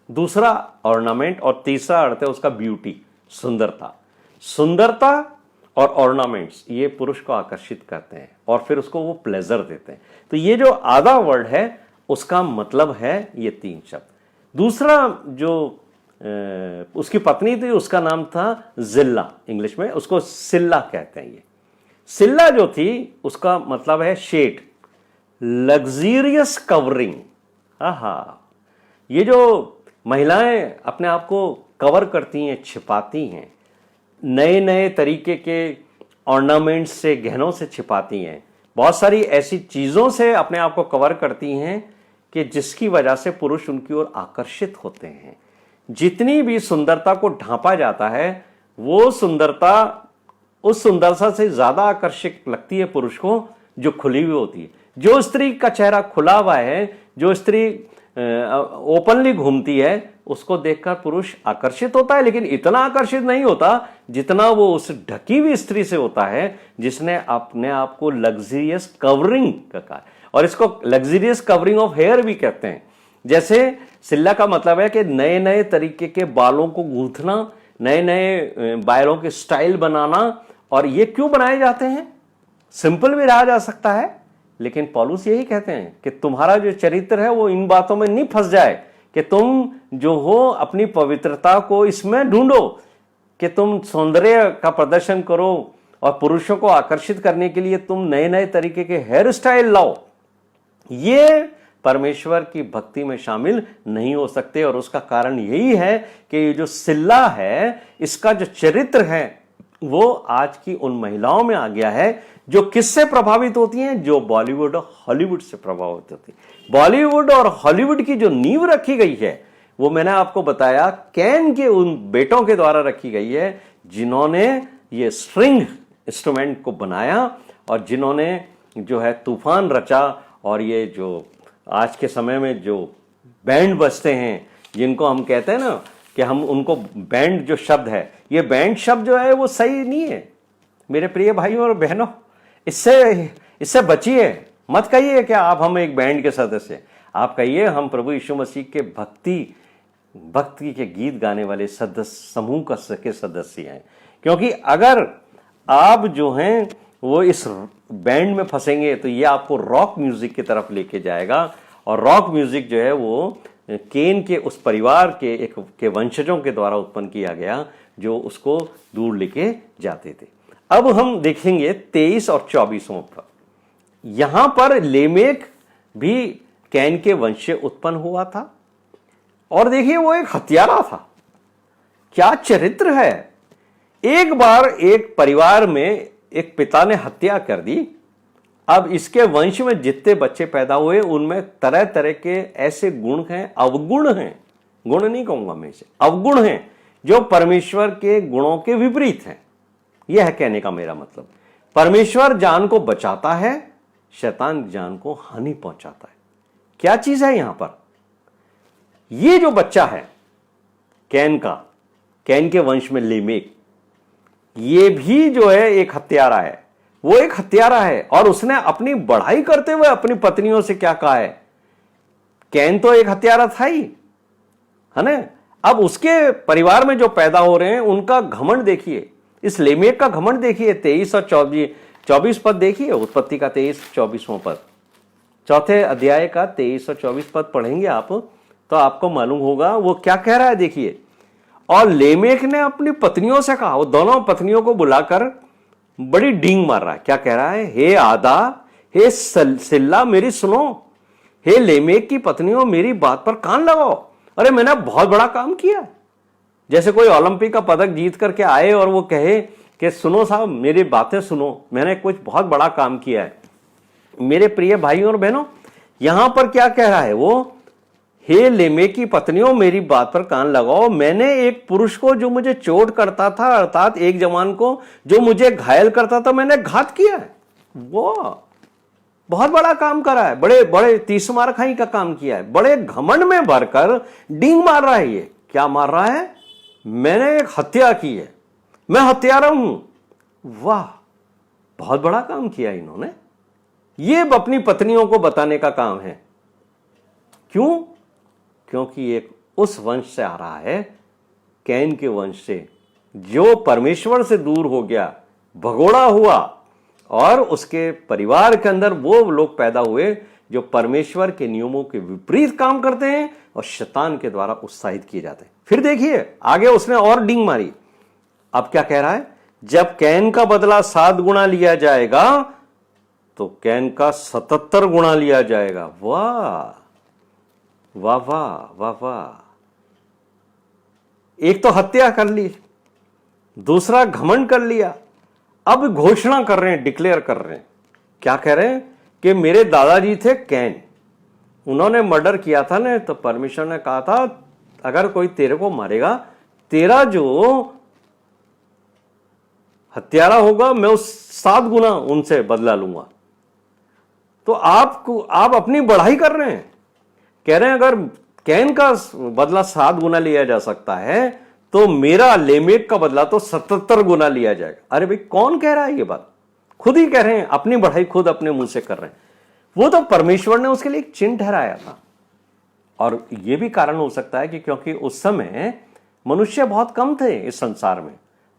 दूसरा ऑर्नामेंट, और तीसरा अर्थ है उसका ब्यूटी, सुंदरता। सुंदरता और ऑर्नामेंट्स ये पुरुष को आकर्षित करते हैं और फिर उसको वो प्लेजर देते हैं। तो ये जो आधा वर्ड है उसका मतलब है ये 3 शब्द। दूसरा जो उसकी पत्नी थी उसका नाम था जिल्ला, इंग्लिश में उसको सिल्ला कहते हैं। ये सिल्ला जो थी उसका मतलब है शेड, लग्जरियस कवरिंग। आहा, ये जो महिलाएं अपने आप को कवर करती हैं, छिपाती हैं, नए नए तरीके के ऑर्नामेंट्स से, गहनों से छिपाती हैं, बहुत सारी ऐसी चीज़ों से अपने आप को कवर करती हैं कि जिसकी वजह से पुरुष उनकी ओर आकर्षित होते हैं। जितनी भी सुंदरता को ढांपा जाता है वो सुंदरता उस सुंदरता से ज़्यादा आकर्षक लगती है पुरुष को जो खुली हुई होती है। जो स्त्री का चेहरा खुला हुआ है, जो स्त्री ओपनली घूमती है, उसको देखकर पुरुष आकर्षित होता है, लेकिन इतना आकर्षित नहीं होता जितना वो उस ढकी हुई स्त्री से होता है जिसने अपने आप को लग्जरियस कवरिंग कहा। और इसको लग्जरियस कवरिंग ऑफ हेयर भी कहते हैं। जैसे सिल्ला का मतलब है कि नए नए तरीके के बालों को गूंथना, नए नए बालों के स्टाइल बनाना। और ये क्यों बनाए जाते हैं? सिंपल भी रहा जा सकता है, लेकिन पौलुस यही कहते हैं कि तुम्हारा जो चरित्र है वो इन बातों में नहीं फंस जाए कि तुम जो हो अपनी पवित्रता को इसमें ढूंढो कि तुम सौंदर्य का प्रदर्शन करो और पुरुषों को आकर्षित करने के लिए तुम नए नए तरीके के हेयर स्टाइल लाओ। ये परमेश्वर की भक्ति में शामिल नहीं हो सकते। और उसका कारण यही है कि ये जो सिल्ला है, इसका जो चरित्र है वो आज की उन महिलाओं में आ गया है जो किससे प्रभावित होती हैं? जो बॉलीवुड और हॉलीवुड से प्रभावित होती है। बॉलीवुड और हॉलीवुड की जो नींव रखी गई है वो मैंने आपको बताया कैन के उन बेटों के द्वारा रखी गई है जिन्होंने ये स्ट्रिंग इंस्ट्रूमेंट को बनाया और जिन्होंने जो है तूफान रचा। और ये जो आज के समय में जो बैंड बजते हैं, जिनको हम कहते हैं ना कि हम उनको बैंड जो शब्द है, ये बैंड शब्द जो है वो सही नहीं है मेरे प्रिय भाइयों और बहनों। इससे बचिए, मत कहिए कि आप हम एक बैंड के सदस्य, आप कहिए हम प्रभु यीशु मसीह के भक्ति के गीत गाने वाले सदस्य समूह के सदस्य हैं। क्योंकि अगर आप जो हैं वो इस बैंड में फंसेंगे तो ये आपको रॉक म्यूजिक की तरफ लेके जाएगा। और रॉक म्यूजिक जो है वो केन के उस परिवार के वंशजों के द्वारा उत्पन्न किया गया जो उसको दूर लेके जाते थे। अब हम देखेंगे 23 और 24 पर। यहां पर लेमेक भी कैन के वंश से उत्पन्न हुआ था और देखिए वो एक हत्यारा था। क्या चरित्र है! एक बार एक परिवार में एक पिता ने हत्या कर दी। अब इसके वंश में जितने बच्चे पैदा हुए उनमें तरह तरह के ऐसे गुण हैं, अवगुण हैं, गुण नहीं कहूंगा मैं इसे, अवगुण हैं जो परमेश्वर के गुणों के विपरीत हैं। यह है कहने का मेरा मतलब। परमेश्वर जान को बचाता है, शैतान जान को हानि पहुंचाता है। क्या चीज है यहां पर? ये जो बच्चा है कैन के वंश में लेमेक, ये भी जो है एक हत्यारा है। वो एक हत्यारा है और उसने अपनी बढ़ाई करते हुए अपनी पत्नियों से क्या कहा है? कैन तो एक हत्यारा था ही, है ना। अब उसके परिवार में जो पैदा हो रहे हैं उनका घमंड देखिए, इस लेमेक का घमंड देखिए। 23 और 24 पद देखिए, उत्पत्ति का 23-24वां पद, चौथे अध्याय का 23 और 24 पद पढ़ेंगे आप तो आपको मालूम होगा वो क्या कह रहा है। देखिए, और लेमेक ने अपनी पत्नियों से कहा, वो दोनों पत्नियों को बुलाकर बड़ी डींग मार रहा है। क्या कह रहा है? हे आदा, हे सिल्ला मेरी सुनो, हे लेमेक की पत्नियों मेरी बात पर कान लगाओ। अरे मैंने बहुत बड़ा काम किया। जैसे कोई ओलंपिक का पदक जीत करके आए और वो कहे कि सुनो साहब मेरी बातें सुनो, मैंने कुछ बहुत बड़ा काम किया है। मेरे प्रिय भाइयों और बहनों, यहां पर क्या कह रहा है वो? हे लेमेक की पत्नियों मेरी बात पर कान लगाओ, मैंने एक पुरुष को जो मुझे चोट करता था, अर्थात एक जवान को जो मुझे घायल करता था, मैंने घात किया है। वो बहुत बड़ा काम करा है, बड़े बड़े 30 मार खाई का काम किया है। बड़े घमंड में भरकर डींग मार रहा है। ये क्या मार रहा है? मैंने एक हत्या की है, मैं हत्यारा हूं। वाह, बहुत बड़ा काम किया इन्होंने। ये अपनी पत्नियों को बताने का काम है। क्यों? क्योंकि एक उस वंश से आ रहा है, कैन के वंश से, जो परमेश्वर से दूर हो गया, भगोड़ा हुआ, और उसके परिवार के अंदर वो लोग पैदा हुए जो परमेश्वर के नियमों के विपरीत काम करते हैं और शैतान के द्वारा उत्साहित किए जाते हैं। फिर देखिए आगे उसने और डींग मारी। अब क्या कह रहा है? जब कैन का बदला 7 गुना लिया जाएगा तो कैन का 77 गुना लिया जाएगा। वाह वाह वाह वाह वाह। एक तो हत्या कर ली, दूसरा घमंड कर लिया, अब घोषणा कर रहे हैं, डिक्लेयर कर रहे हैं। क्या कह रहे हैं? कि मेरे दादाजी थे कैन, उन्होंने मर्डर किया था ना, तो परमेश्वर ने कहा था अगर कोई तेरे को मारेगा, तेरा जो हत्यारा होगा मैं उस 7 गुना उनसे बदला लूंगा। तो आप अपनी बढ़ाई कर रहे हैं। कह रहे हैं अगर कैन का बदला 7 गुना लिया जा सकता है तो मेरा लेमेक का बदला तो 77 गुना लिया जाएगा। अरे भाई कौन कह रहा है ये बात? खुद ही कह रहे हैं, अपनी बढ़ाई खुद अपने मुंह से कर रहे हैं। वो तो परमेश्वर ने उसके लिए एक चिन्ह ठहराया था। और यह भी कारण हो सकता है कि क्योंकि उस समय मनुष्य बहुत कम थे इस संसार में,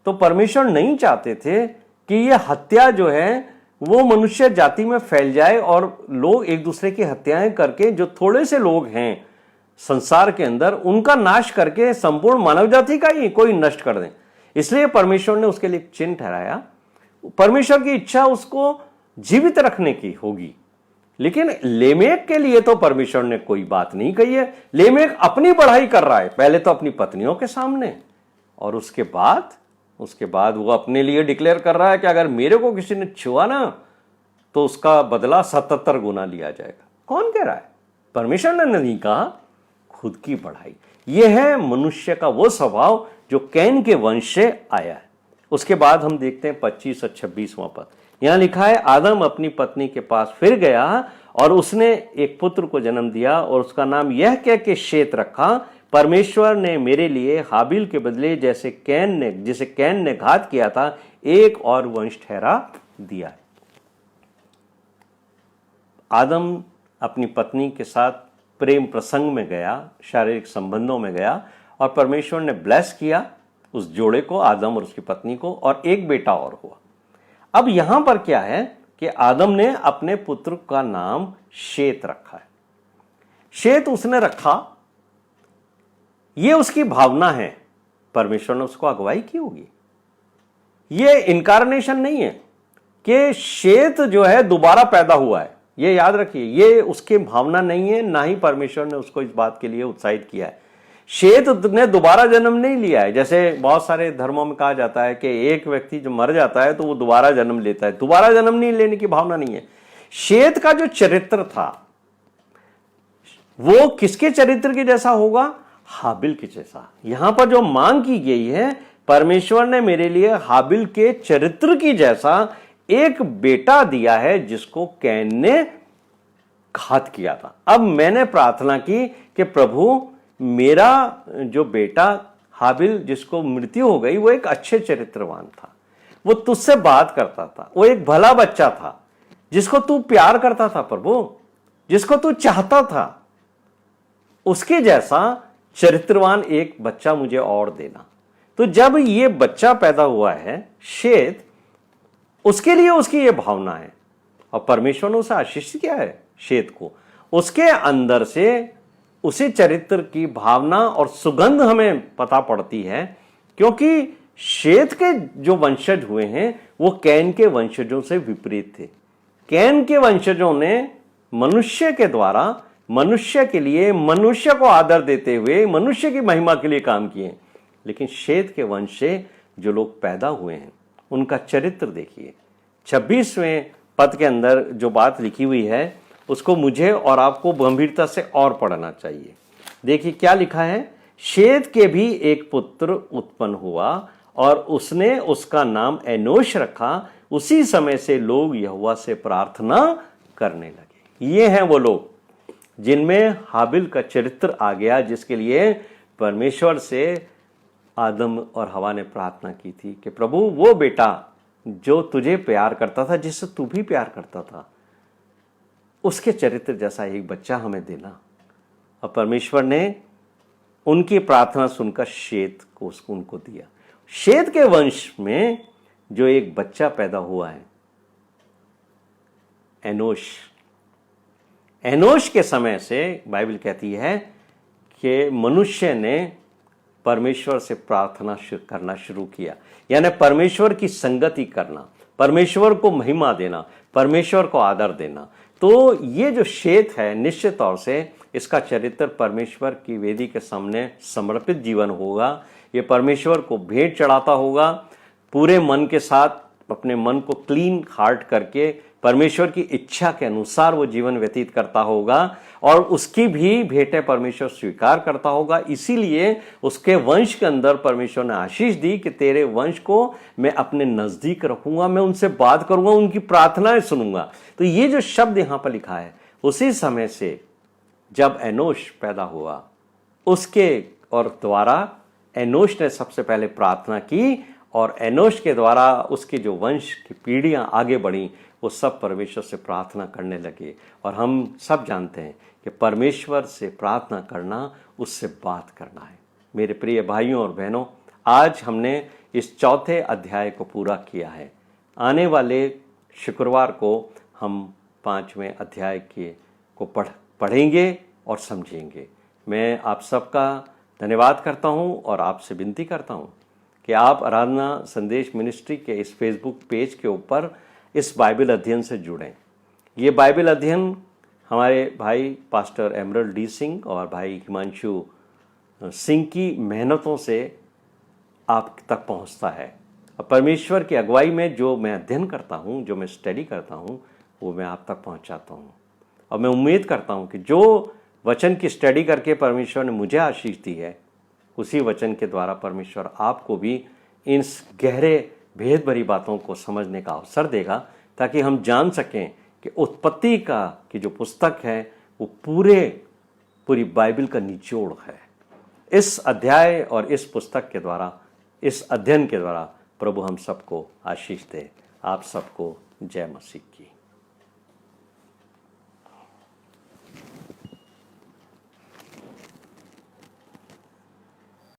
तो परमेश्वर नहीं चाहते थे कि यह हत्या जो है वो मनुष्य जाति में फैल जाए और लोग एक दूसरे की हत्याएं करके, जो थोड़े से लोग हैं संसार के अंदर, उनका नाश करके संपूर्ण मानव जाति का ही कोई नष्ट कर दें। इसलिए परमेश्वर ने उसके लिए एक चिन्ह ठहराया। परमेश्वर की इच्छा उसको जीवित रखने की होगी, लेकिन लेमेक के लिए तो परमेश्वर ने कोई बात नहीं कही है। लेमेक अपनी बढ़ाई कर रहा है, पहले तो अपनी पत्नियों के सामने, और उसके बाद वो अपने लिए डिक्लेयर कर रहा है कि अगर मेरे को किसी ने छुआ ना तो उसका बदला 77 गुना लिया जाएगा। कौन कह रहा है? परमेश्वर ने नहीं कहा, खुद की बढ़ाई। यह है मनुष्य का वो स्वभाव जो कैन के वंश से आया है। उसके बाद हम देखते हैं 25 और 26वां पद। यहां लिखा है, आदम अपनी पत्नी के पास फिर गया और उसने एक पुत्र को जन्म दिया और उसका नाम यह कह के शेत रखा, परमेश्वर ने मेरे लिए हाबिल के बदले जिसे कैन ने घात किया था, एक और वंश ठहरा दिया है। आदम अपनी पत्नी के साथ प्रेम प्रसंग में गया, शारीरिक संबंधों में गया, और परमेश्वर ने ब्लेस किया उस जोड़े को, आदम और उसकी पत्नी को, और एक बेटा और हुआ। अब यहां पर क्या है कि आदम ने अपने पुत्र का नाम शेत रखा है। शेत उसने रखा, यह उसकी भावना है, परमेश्वर ने उसको अगुवाई की होगी। यह इनकारनेशन नहीं है कि शेत जो है दोबारा पैदा हुआ है, ये याद रखिए। ये उसकी भावना नहीं है, ना ही परमेश्वर ने उसको इस बात के लिए उत्साहित किया है। शेत ने दोबारा जन्म नहीं लिया है। जैसे बहुत सारे धर्मों में कहा जाता है कि एक व्यक्ति जो मर जाता है तो वो दोबारा जन्म लेता है। दोबारा जन्म नहीं लेने की भावना नहीं है। शेत का जो चरित्र था वो किसके चरित्र के जैसा होगा? हाबिल के जैसा। यहां पर जो मांग की गई है, परमेश्वर ने मेरे लिए हाबिल के चरित्र की जैसा एक बेटा दिया है जिसको कैन ने घात किया था। अब मैंने प्रार्थना की कि प्रभु, मेरा जो बेटा हाबिल जिसको मृत्यु हो गई, वो एक अच्छे चरित्रवान था, वो तुझसे बात करता था, वो एक भला बच्चा था जिसको तू प्यार करता था प्रभु, जिसको तू चाहता था, उसके जैसा चरित्रवान एक बच्चा मुझे और देना। तो जब ये बच्चा पैदा हुआ है शेत, उसके लिए उसकी ये भावना है, और परमेश्वर ने उसे आशीष किया है शेत को। उसके अंदर से उसी चरित्र की भावना और सुगंध हमें पता पड़ती है, क्योंकि शेत के जो वंशज हुए हैं वो कैन के वंशजों से विपरीत थे। कैन के वंशजों ने मनुष्य के द्वारा मनुष्य के लिए, मनुष्य को आदर देते हुए मनुष्य की महिमा के लिए काम किए, लेकिन शेत के वंश से जो लोग पैदा हुए हैं उनका चरित्र देखिए। 26वें पद के अंदर जो बात लिखी हुई है उसको मुझे और आपको गंभीरता से और पढ़ना चाहिए। देखिए क्या लिखा है, शेत के भी एक पुत्र उत्पन्न हुआ और उसने उसका नाम एनोश रखा। उसी समय से लोग यहोवा से प्रार्थना करने लगे। ये हैं वो लोग जिनमें हाबिल का चरित्र आ गया, जिसके लिए परमेश्वर से आदम और हवा ने प्रार्थना की थी कि प्रभु, वो बेटा जो तुझे प्यार करता था, जिससे तू भी प्यार करता था, उसके चरित्र जैसा एक बच्चा हमें देना। और परमेश्वर ने उनकी प्रार्थना सुनकर शेत को उनको दिया। शेत के वंश में जो एक बच्चा पैदा हुआ है, एनोश के समय से बाइबल कहती है कि मनुष्य ने परमेश्वर से प्रार्थना करना शुरू किया, यानी परमेश्वर की संगति करना, परमेश्वर को महिमा देना, परमेश्वर को आदर देना। तो ये जो शेत है, निश्चित तौर से इसका चरित्र परमेश्वर की वेदी के सामने समर्पित जीवन होगा। ये परमेश्वर को भेंट चढ़ाता होगा, पूरे मन के साथ, अपने मन को क्लीन हार्ट करके परमेश्वर की इच्छा के अनुसार वो जीवन व्यतीत करता होगा और उसकी भी भेंटें परमेश्वर स्वीकार करता होगा। इसीलिए उसके वंश के अंदर परमेश्वर ने आशीष दी कि तेरे वंश को मैं अपने नजदीक रखूंगा, मैं उनसे बात करूंगा, उनकी प्रार्थनाएं सुनूंगा। तो ये जो शब्द यहां पर लिखा है, उसी समय से जब एनोश पैदा हुआ उसके और द्वारा एनोश ने सबसे पहले प्रार्थना की और एनोश के द्वारा उसके जो वंश की पीढ़ियां आगे बढ़ी, वो सब परमेश्वर से प्रार्थना करने लगे। और हम सब जानते हैं कि परमेश्वर से प्रार्थना करना उससे बात करना है। मेरे प्रिय भाइयों और बहनों, आज हमने इस चौथे अध्याय को पूरा किया है। आने वाले शुक्रवार को हम 5वें अध्याय को पढ़ेंगे और समझेंगे। मैं आप सबका धन्यवाद करता हूं और आपसे विनती करता हूं कि आप आराधना संदेश मिनिस्ट्री के इस फेसबुक पेज के ऊपर इस बाइबल अध्ययन से जुड़ें। ये बाइबल अध्ययन हमारे भाई पास्टर एमरल्ड डी सिंह और भाई हिमांशु सिंह की मेहनतों से आप तक पहुंचता है। और परमेश्वर की अगुवाई में जो मैं अध्ययन करता हूं, जो मैं स्टडी करता हूं, वो मैं आप तक पहुंचाता हूं। और मैं उम्मीद करता हूं कि जो वचन की स्टडी करके परमेश्वर ने मुझे आशीष दी है, उसी वचन के द्वारा परमेश्वर आपको भी इन गहरे भेद भरी बातों को समझने का अवसर देगा, ताकि हम जान सकें कि उत्पत्ति की जो पुस्तक है वो पूरी बाइबल का निचोड़ है। इस अध्याय और इस पुस्तक के द्वारा, इस अध्ययन के द्वारा प्रभु हम सबको आशीष दे। आप सबको जय मसीह की।